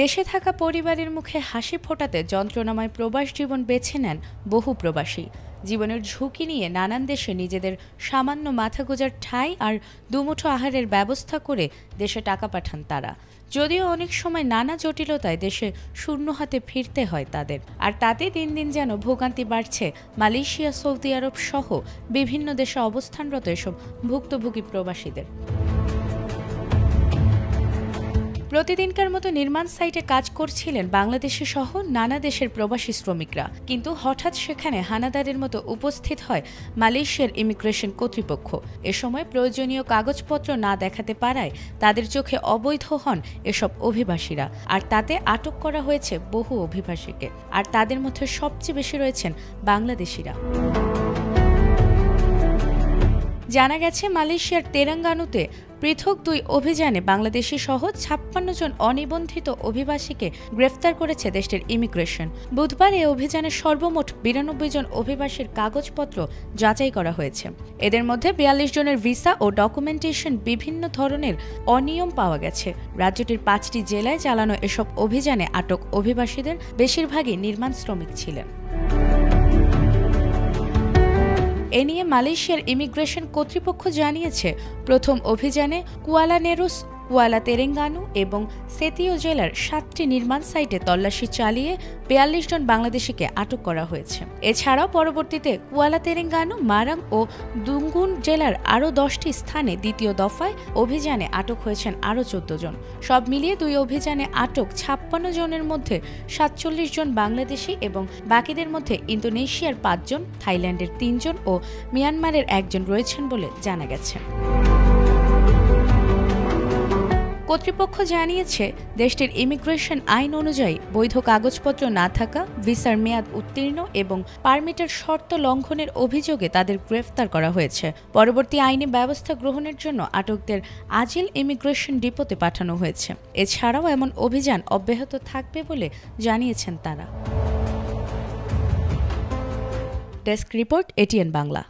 দেশে থাকা পরিবারের মুখে হাসি ফোটাতে যন্ত্রণাময় প্রবাস জীবন বেছে নেন বহু প্রবাসী। জীবনের ঝুঁকি নিয়ে নানান দেশে নিজেদের সামান্য মাথা গোঁজার ঠাঁই আর দুমুঠো আহারের ব্যবস্থা করে দেশে টাকা পাঠান তারা। যদিও অনেক সময় নানা জটিলতায় দেশে শূন্য হাতে ফিরতে হয় তাদের, আর তাতে দিন দিন যেন ভোগান্তি বাড়ছে মালয়েশিয়া, সৌদি আরব সহ বিভিন্ন দেশে অবস্থানরত এসব ভুক্তভোগী প্রবাসীদের। প্রতিদিনকার মতো নির্মাণ সাইটে কাজ করছিলেন বাংলাদেশি সহ নানা দেশের প্রবাসী শ্রমিকরা, কিন্তু হঠাৎ সেখানে হানাদারের মতো উপস্থিত হয় মালয়েশিয়ার ইমিগ্রেশন কর্তৃপক্ষ। এ সময় প্রয়োজনীয় কাগজপত্র না দেখাতে পারায় তাদের চোখে অবৈধ হন এসব অভিবাসীরা, আর তাতে আটক করা হয়েছে বহু অভিবাসীকে, আর তাদের মধ্যে সবচেয়ে বেশি রয়েছেন বাংলাদেশিরা। জানা গেছে মালয়েশিয়ার তেরেঙ্গানুতে পৃথক দুই অভিযানে বাংলাদেশি সহ ৫৬ জন অনিবন্ধিত অভিবাসীকে গ্রেফতার করেছে দেশটির ইমিগ্রেশন। বুধবার এই অভিযানে সর্বমোট ৯২ জন অভিবাসীর কাগজপত্র যাচাই করা হয়েছে। এদের মধ্যে ৪২ জনের ভিসা ও ডকুমেন্টেশন বিভিন্ন ধরনের অনিয়ম পাওয়া গেছে। রাজ্যটির ৫টি জেলায় চালানো এসব অভিযানে আটক অভিবাসীদের বেশিরভাগই নির্মাণ শ্রমিক ছিলেন। এ নিয়ে মালয়েশিয়ার ইমিগ্রেশন কর্তৃপক্ষ জানিয়েছে, প্রথম অভিযানে কুয়ালা নেরুস, কুয়ালা তেরেঙ্গানু এবং সেতিও জেলার ৭টি নির্মাণ সাইটে তল্লাশি চালিয়ে ৪২ জন বাংলাদেশিকে আটক করা হয়েছে। এছাড়াও পরবর্তীতে কুয়ালা তেরেঙ্গানু, মারাং ও দুঙ্গুন জেলার আরও ১০টি স্থানে দ্বিতীয় দফায় অভিযানে আটক হয়েছেন আরও ১৪ জন। সব মিলিয়ে দুই অভিযানে আটক ৫৬ জনের মধ্যে ৪৭ জন বাংলাদেশি এবং বাকিদের মধ্যে ইন্দোনেশিয়ার ৫ জন, থাইল্যান্ডের ৩ জন ও মিয়ানমারের ১ জন রয়েছেন বলে জানা গেছে। কর্তৃপক্ষ জানিয়েছে, দেশটির ইমিগ্রেশন আইন অনুযায়ী বৈধ কাগজপত্র না থাকা, ভিসার মেয়াদ উত্তীর্ণ এবং পারমিটের শর্ত লঙ্ঘনের অভিযোগে তাদের গ্রেফতার করা হয়েছে। পরবর্তী আইনি ব্যবস্থা গ্রহণের জন্য আটকদের আজিল ইমিগ্রেশন ডিপোতে পাঠানো হয়েছে। এছাড়াও এমন অভিযান অব্যাহত থাকবে বলে জানিয়েছেন তারা। Desk report, ATN Bangla.